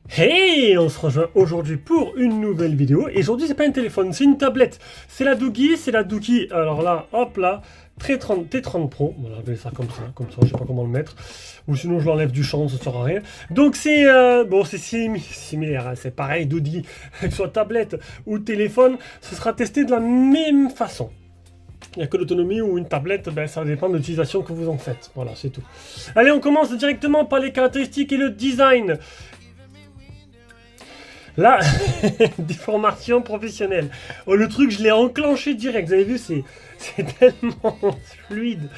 Hey, on se rejoint aujourd'hui pour une nouvelle vidéo. Et aujourd'hui, c'est pas un téléphone, c'est une tablette. C'est la Doogee. Alors là, hop là, T30 Pro. Voilà, je vais faire comme ça, je sais pas comment le mettre. Ou sinon, je l'enlève du champ, ça sert à rien. Donc c'est bon, c'est similaire, hein, c'est pareil, Doogee, que ce soit tablette ou téléphone, ce sera testé de la même façon. Il n'y a que l'autonomie ou une tablette, ben, ça dépend de l'utilisation que vous en faites. Voilà, c'est tout. Allez, on commence directement par les caractéristiques et le design. Là, déformation professionnelle. Oh, le truc, je l'ai enclenché direct. Vous avez vu, c'est tellement fluide.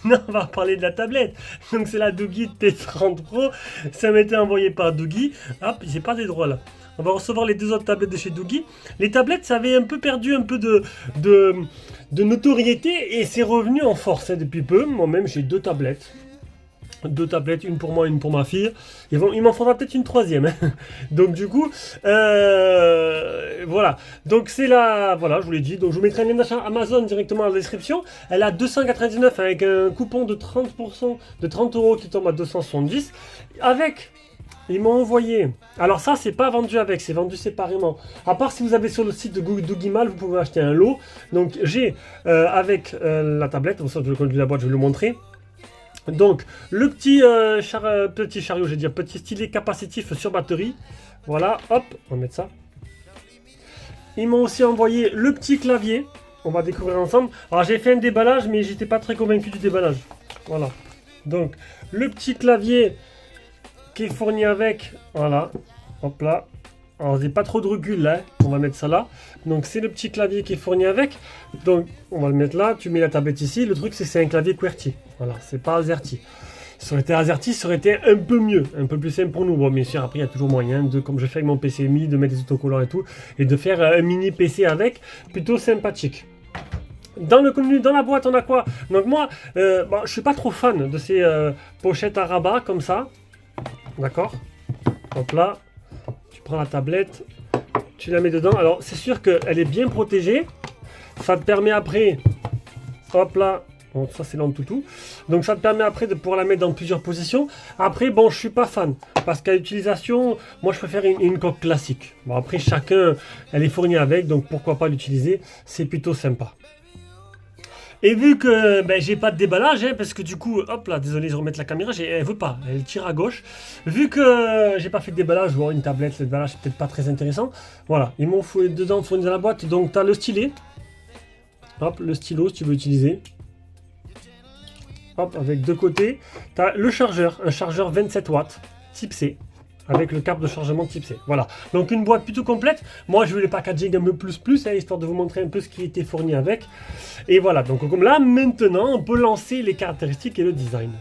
Non, on va parler de la tablette. Donc, c'est la Doogee T30 Pro. Ça m'a été envoyé par Doogee. Hop, j'ai pas des droits là. On va recevoir les deux autres tablettes de chez Doogee. Les tablettes, ça avait un peu perdu un peu de notoriété et c'est revenu en force hein, depuis peu. Moi-même, j'ai deux tablettes. Deux tablettes, une pour moi, une pour ma fille. Il m'en faudra peut-être une troisième. Hein. Donc du coup, voilà. Donc c'est la, voilà, je vous l'ai dit. Donc je vous mettrai un lien d'achat Amazon directement dans la description. Elle a 299 avec un coupon de 30%, de 30 € qui tombe à 270. Avec, ils m'ont envoyé. Alors ça, c'est pas vendu avec, c'est vendu séparément. À part si vous avez sur le site de Doogee Mal, vous pouvez acheter un lot. Donc j'ai avec la tablette, pour ça je vais conduire la boîte, je vais le montrer. Donc, le petit chariot, je vais dire, petit stylet capacitif sur batterie. Voilà, hop, on va mettre ça. Ils m'ont aussi envoyé le petit clavier. On va découvrir ensemble. Alors, j'ai fait un déballage, mais j'étais pas très convaincu du déballage. Voilà. Donc, le petit clavier qui est fourni avec. Voilà, hop là. Alors, j'ai pas trop de recul là, on va mettre ça là. Donc, c'est le petit clavier qui est fourni avec. Donc, on va le mettre là. Tu mets la tablette ici. Le truc, c'est que c'est un clavier QWERTY. Voilà, c'est pas AZERTY. Ça aurait été AZERTY, ça aurait été un peu mieux, un peu plus simple pour nous. Bon, bien sûr, après, il y a toujours moyen de, comme je fais avec mon PC Mi, de mettre des autocollants et tout, et de faire un mini PC avec, plutôt sympathique. Dans le contenu, dans la boîte, on a quoi? Donc moi, bon, je suis pas trop fan de ces pochettes à rabat comme ça. D'accord? Hop là. Tu prends la tablette, tu la mets dedans. Alors, c'est sûr qu'elle est bien protégée. Ça te permet après, hop là, bon, ça c'est l'Antutu. Donc, ça te permet après de pouvoir la mettre dans plusieurs positions. Après, bon, je suis pas fan. Parce qu'à l'utilisation, moi je préfère une coque classique. Bon, après, chacun, elle est fournie avec. Donc, pourquoi pas l'utiliser? C'est plutôt sympa. Et vu que ben, j'ai pas de déballage, hein, parce que du coup, hop là, désolé, je remets la caméra, elle veut pas, elle tire à gauche. Vu que j'ai pas fait de déballage, ou une tablette, le déballage c'est peut-être pas très intéressant. Voilà, ils m'ont fourni dedans, fourni dans la boîte. Donc tu as le stylet, hop, le stylo si tu veux utiliser. Hop, avec deux côtés. Tu as le chargeur, un chargeur 27 watts, type C. Avec le câble de chargement type C. Voilà. Donc une boîte plutôt complète. Moi je voulais packager un peu plus, hein, histoire de vous montrer un peu ce qui était fourni avec. Et voilà. Donc comme là, maintenant, on peut lancer les caractéristiques et le design.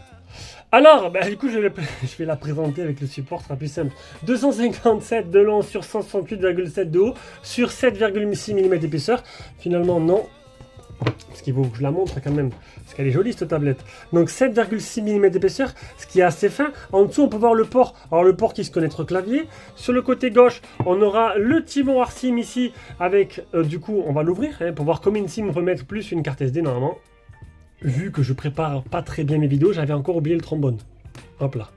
Alors, bah, du coup, je vais la présenter avec le support, ce sera plus simple. 257 de long sur 168,7 de haut, sur 7,6 mm d'épaisseur. Finalement, non. Parce qu'il faut que je la montre quand même. Parce qu'elle est jolie cette tablette. Donc 7,6 mm d'épaisseur, ce qui est assez fin. En dessous, on peut voir le port. Alors le port qui se connecte au clavier. Sur le côté gauche, on aura le tiroir SIM ici. Avec, du coup, on va l'ouvrir hein, pour voir combien de SIM on peut mettre plus une carte SD normalement. Vu que je prépare pas très bien mes vidéos, j'avais encore oublié le trombone. Hop là.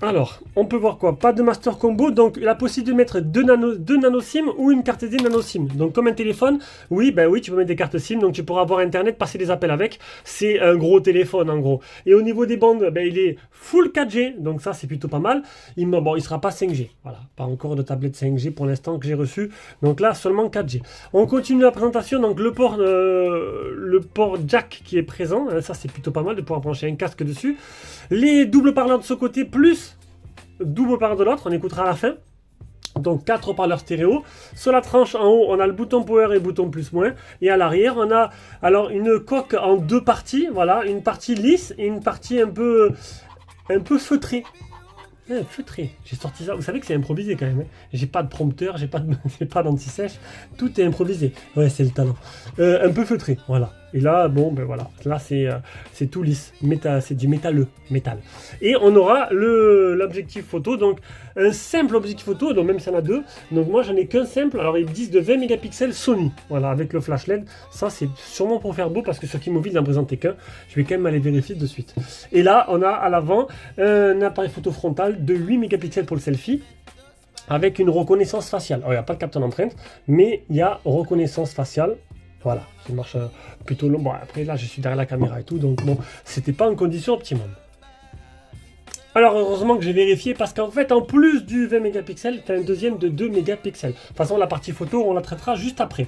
Alors, on peut voir quoi? Pas de master combo, donc la possibilité de mettre deux nano SIM ou une carte SD nano SIM. Donc comme un téléphone, oui, ben oui, tu peux mettre des cartes SIM, donc tu pourras avoir internet, passer des appels avec. C'est un gros téléphone en gros. Et au niveau des bandes, ben, il est full 4G, donc ça c'est plutôt pas mal. Bon, il sera pas 5G, voilà, pas encore de tablette 5G pour l'instant que j'ai reçu. Donc là, seulement 4G. On continue la présentation, donc le port jack qui est présent, ça c'est plutôt pas mal de pouvoir brancher un casque dessus. Les doubles parleurs de ce côté, plus double parleur de l'autre, on écoutera à la fin. Donc 4 haut-parleurs stéréo. Sur la tranche en haut, on a le bouton power et le bouton plus moins. Et à l'arrière, on a alors une coque en deux parties. Voilà, une partie lisse et une partie un peu feutrée. Feutré, j'ai sorti ça. Vous savez que c'est improvisé quand même. Hein. J'ai pas de prompteur, j'ai pas d'anti-sèche. Tout est improvisé. Ouais, c'est le talent. Un peu feutré, voilà. Et là, bon, ben voilà, là c'est tout lisse, c'est du métal. Et on aura l'objectif photo, donc un simple objectif photo, donc même s'il y en a deux. Donc moi j'en ai qu'un simple, alors ils disent de 20 mégapixels Sony, voilà, avec le flash LED. Ça c'est sûrement pour faire beau parce que sur Kimovid n'en présentait qu'un. Je vais quand même aller vérifier de suite. Et là on a à l'avant un appareil photo frontal de 8 mégapixels pour le selfie, avec une reconnaissance faciale. Alors il n'y a pas de capteur d'empreinte, mais il y a reconnaissance faciale. Voilà, ça marche plutôt long. Bon, après là, je suis derrière la caméra et tout, donc bon, c'était pas en condition optimum. Alors, heureusement que j'ai vérifié, parce qu'en fait, en plus du 20 mégapixels, tu as un deuxième de 2 mégapixels. De toute façon, la partie photo, on la traitera juste après.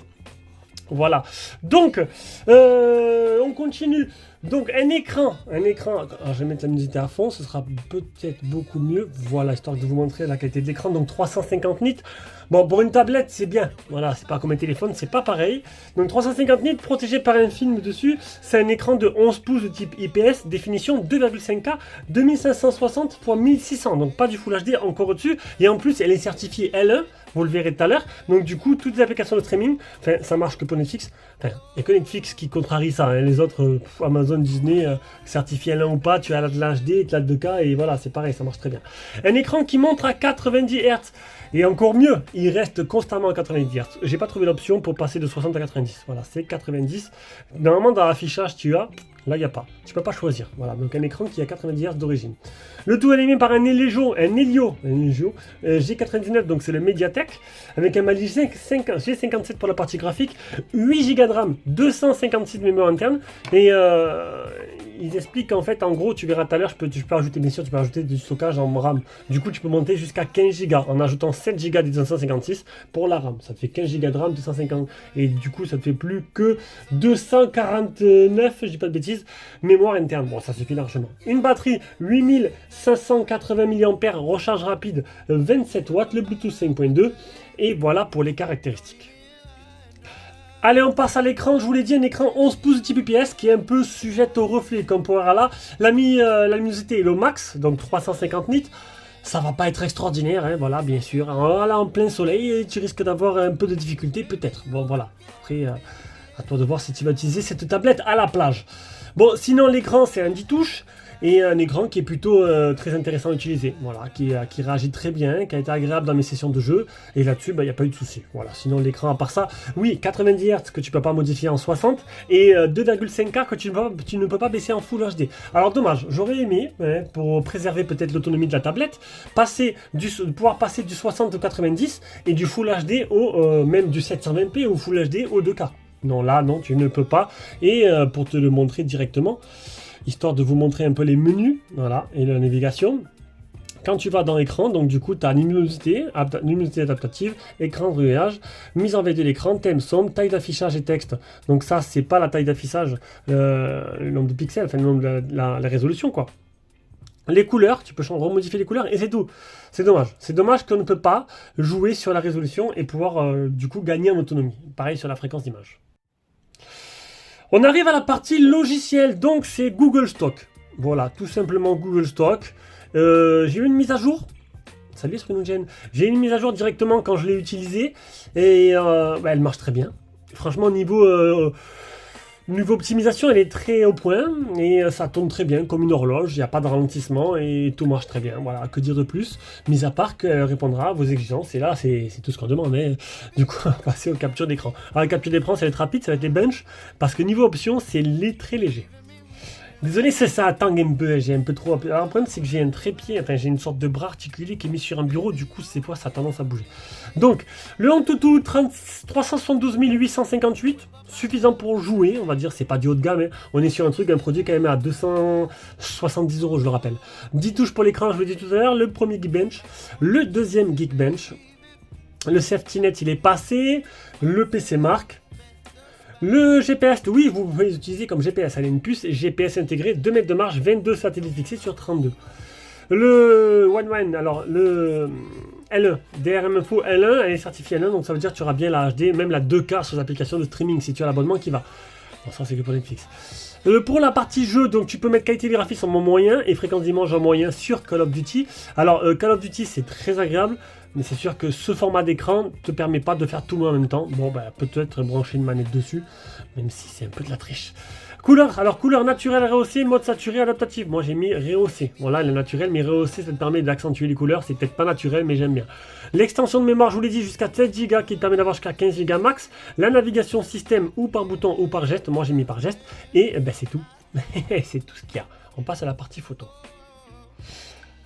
Voilà. Donc, on continue. Donc, un écran. Alors, je vais mettre la musique à fond, ce sera peut-être beaucoup mieux. Voilà, histoire de vous montrer la qualité de l'écran. Donc, 350 nits. Bon, pour une tablette, c'est bien. Voilà, c'est pas comme un téléphone, c'est pas pareil. Donc, 350 nits, protégé par un film dessus. C'est un écran de 11 pouces de type IPS, définition 2,5K, 2560 x 1600. Donc, pas du Full HD, encore au-dessus. Et en plus, elle est certifiée L1. Vous le verrez tout à l'heure. Donc du coup, toutes les applications de streaming, enfin, ça marche que pour Netflix. Enfin, il n'y a que Netflix qui contrarie ça. Hein. Les autres, Amazon, Disney, certifié L1 ou pas, tu as de l'HD, tu as de 2K et voilà, c'est pareil, ça marche très bien. Un écran qui montre à 90 Hz. Et encore mieux, il reste constamment à 90 Hz. J'ai pas trouvé l'option pour passer de 60 à 90. Voilà, c'est 90. Normalement, dans l'affichage, tu as. Là, il n'y a pas. Tu peux pas choisir. Voilà, donc un écran qui a 90 Hz d'origine. Le tout animé par un Helio G99, donc c'est le Mediatek, avec un Mali G57 pour la partie graphique, 8 Go de RAM, 256 de mémoire interne, et ils expliquent qu'en fait, en gros, tu verras tout à l'heure, tu peux ajouter, bien sûr, tu peux ajouter du stockage en RAM. Du coup, tu peux monter jusqu'à 15 Go en ajoutant 7 Go des 256 pour la RAM. Ça te fait 15 Go de RAM, 250, et du coup, ça te fait plus que 249, je dis pas de bêtises, mémoire interne. Bon, ça suffit largement. Une batterie 8580 mAh, recharge rapide 27 watts, le Bluetooth 5.2, et voilà pour les caractéristiques. Allez, on passe à l'écran. Je vous l'ai dit, un écran 11 pouces de type IPS qui est un peu sujette au reflet, comme pour là. La luminosité est au max, donc 350 nits. Ça va pas être extraordinaire, hein, voilà, bien sûr. Là, en plein soleil, tu risques d'avoir un peu de difficulté, peut-être. Bon, voilà. Après, à toi de voir si tu vas utiliser cette tablette à la plage. Bon, sinon, l'écran, c'est un 10 touches. Et un écran qui est plutôt très intéressant à utiliser, voilà, qui réagit très bien, qui a été agréable dans mes sessions de jeu, et là-dessus, il n'y a pas eu de souci. Voilà. Sinon, l'écran, à part ça, oui, 90 Hz que tu ne peux pas modifier en 60, et 2,5K que tu ne peux pas baisser en Full HD. Alors, dommage, j'aurais aimé, hein, pour préserver peut-être l'autonomie de la tablette, pouvoir passer du 60 au 90, et du Full HD au, même du 720p au Full HD au 2K. Non, là, non, tu ne peux pas, et pour te le montrer directement, histoire de vous montrer un peu les menus, voilà, et la navigation. Quand tu vas dans l'écran, donc du coup, tu as luminosité adaptative, écran de verrouillage, mise en veille de l'écran, thème sombre, taille d'affichage et texte. Donc ça, c'est pas la taille d'affichage, le nombre de pixels, enfin le nombre de la résolution, quoi. Les couleurs, tu peux remodifier les couleurs et c'est tout. C'est dommage. C'est dommage qu'on ne peut pas jouer sur la résolution et pouvoir du coup gagner en autonomie. Pareil sur la fréquence d'image. On arrive à la partie logicielle, donc c'est Google Stock. Voilà, tout simplement Google Stock. J'ai eu une mise à jour. Salut Sprinogène. J'ai eu une mise à jour directement quand je l'ai utilisée. Et elle marche très bien. Franchement, niveau optimisation, elle est très au point. Et ça tourne très bien, comme une horloge. Il n'y a pas de ralentissement et tout marche très bien. Voilà, que dire de plus? Mis à part qu'elle répondra à vos exigences. Et là, c'est tout ce qu'on demande. Hein. Du coup, on va passer aux captures d'écran. Alors, la capture d'écran, ça va être rapide, ça va être les benches. Parce que niveau option, c'est très léger. Désolé, ça tangue un peu, j'ai un peu trop... Alors, le problème, c'est que j'ai un trépied, enfin, j'ai une sorte de bras articulé qui est mis sur un bureau, du coup, ces fois, ça a tendance à bouger. Donc, le Antutu 372 858, suffisant pour jouer, on va dire, c'est pas du haut de gamme, hein. On est sur un produit quand même à 270 €, je le rappelle. 10 touches pour l'écran, je l'ai dit tout à l'heure, le premier Geekbench, le deuxième Geekbench, le SafetyNet, il est passé, le PC Mark. Le GPS, oui, vous pouvez l'utiliser comme GPS. Elle a une puce GPS intégrée, 2 mètres de marge, 22 satellites fixés sur 32. Le One, alors le L1, DRM-Info L1, elle est certifiée L1, donc ça veut dire que tu auras bien la HD, même la 2K sur les applications de streaming si tu as l'abonnement qui va. Bon, ça c'est que pour Netflix. Pour la partie jeu, donc tu peux mettre qualité des graphismes en moyen et fréquence d'image en moyen sur Call of Duty. Alors Call of Duty c'est très agréable, mais c'est sûr que ce format d'écran te permet pas de faire tout en même temps. Bon bah peut-être brancher une manette dessus, même si c'est un peu de la triche. Couleur, alors couleur naturelle rehaussée, mode saturé, adaptatif. Moi j'ai mis rehaussé. Voilà, le naturel, mais rehaussé ça te permet d'accentuer les couleurs. C'est peut-être pas naturel, mais j'aime bien. L'extension de mémoire, je vous l'ai dit, jusqu'à 7 Go qui te permet d'avoir jusqu'à 15 Go max. La navigation système ou par bouton ou par geste. Moi j'ai mis par geste. Et ben, c'est tout. C'est tout ce qu'il y a. On passe à la partie photo.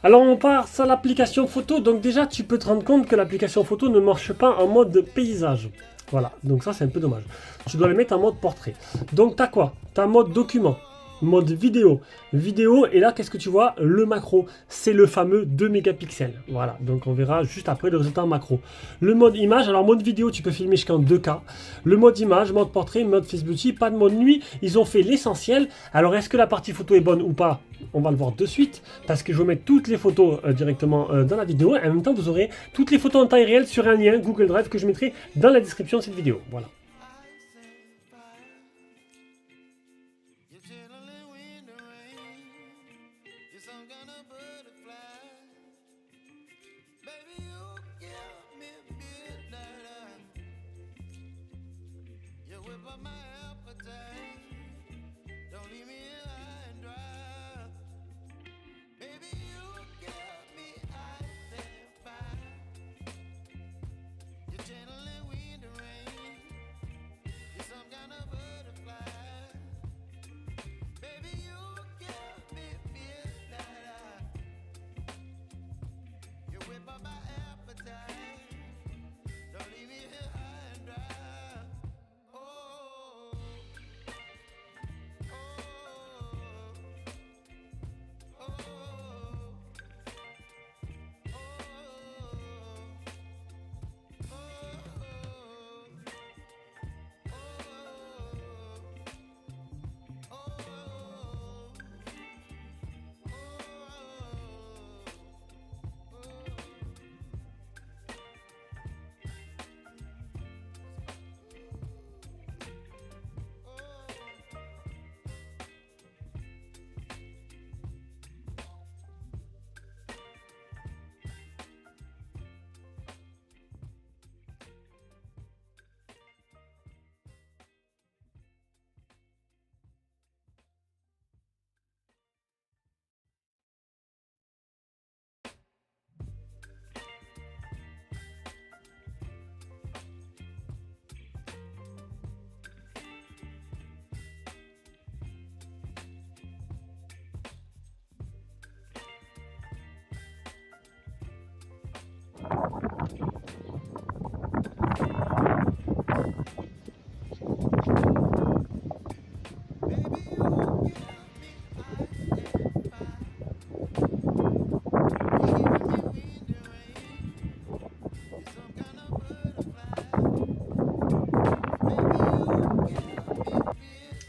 Alors on passe à l'application photo. Donc déjà tu peux te rendre compte que l'application photo ne marche pas en mode paysage. Voilà, donc ça c'est un peu dommage. Tu dois le mettre en mode portrait. Donc tu as quoi? Tu as mode document, mode vidéo. Vidéo, et là qu'est-ce que tu vois? Le macro, c'est le fameux 2 mégapixels. Voilà, donc on verra juste après le résultat en macro. Le mode image, alors mode vidéo, tu peux filmer jusqu'en 2K. Le mode image, mode portrait, mode face beauty, pas de mode nuit. Ils ont fait l'essentiel. Alors est-ce que la partie photo est bonne ou pas? On va le voir de suite, parce que je vais mettre toutes les photos directement dans la vidéo. Et en même temps, vous aurez toutes les photos en taille réelle sur un lien Google Drive que je mettrai dans la description de cette vidéo. Voilà.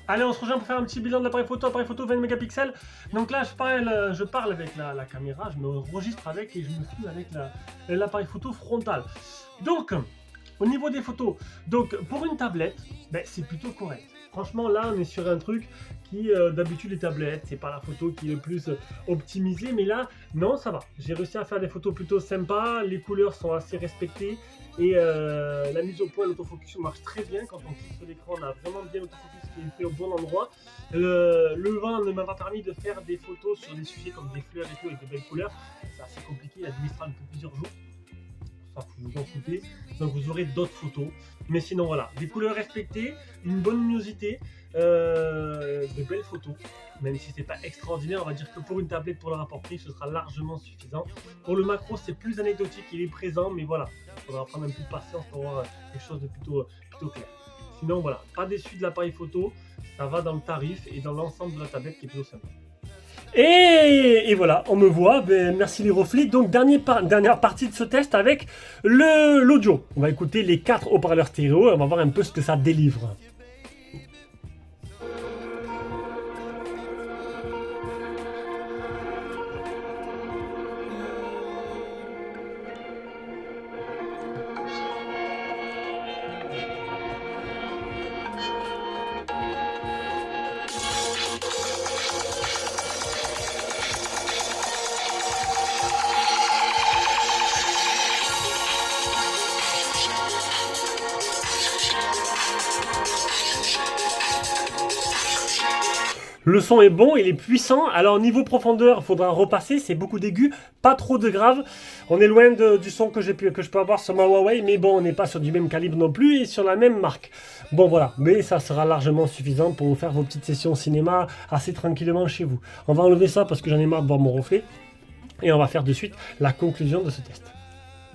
Allez, on se rejoint pour faire un petit bilan de l'appareil photo 20 mégapixels. Donc là, je parle avec la caméra, je me enregistre avec et je me filme avec l'appareil photo frontal. Donc, au niveau des photos, donc pour une tablette, ben, c'est plutôt correct. Franchement, là, on est sur un truc qui, d'habitude, les tablettes, c'est pas la photo qui est le plus optimisée, mais là, non, ça va. J'ai réussi à faire des photos plutôt sympas, les couleurs sont assez respectées, et la mise au point, l'autofocus marche très bien. Quand on clique sur l'écran, on a vraiment bien l'autofocus qui est fait au bon endroit. Le vent ne m'a pas permis de faire des photos sur des sujets comme des fleurs et tout, avec de belles couleurs. C'est assez compliqué, il y a du Mistral depuis plusieurs jours. Ça, faut vous en fouter. Donc vous aurez d'autres photos. Mais sinon voilà, des couleurs respectées, une bonne luminosité, de belles photos. Même si c'est pas extraordinaire, on va dire que pour une tablette, pour le rapport prix, ce sera largement suffisant. Pour le macro, c'est plus anecdotique, il est présent, mais voilà, il faudra prendre un peu de patience pour avoir quelque chose de plutôt clair. Sinon voilà, pas déçu de l'appareil photo, ça va dans le tarif et dans l'ensemble de la tablette qui est plutôt sympa. Et voilà, on me voit, ben, merci les reflets. Donc dernière partie de ce test avec l'audio. On va écouter les 4 haut-parleurs stéréo et on va voir un peu ce que ça délivre. Le son est bon, il est puissant. Alors niveau profondeur, il faudra repasser, c'est beaucoup d'aigus, pas trop de grave. On est loin du son que je peux avoir sur ma Huawei, mais bon, on n'est pas sur du même calibre non plus et sur la même marque. Bon voilà, mais ça sera largement suffisant pour vous faire vos petites sessions cinéma assez tranquillement chez vous. On va enlever ça parce que j'en ai marre de voir mon reflet. Et on va faire de suite la conclusion de ce test.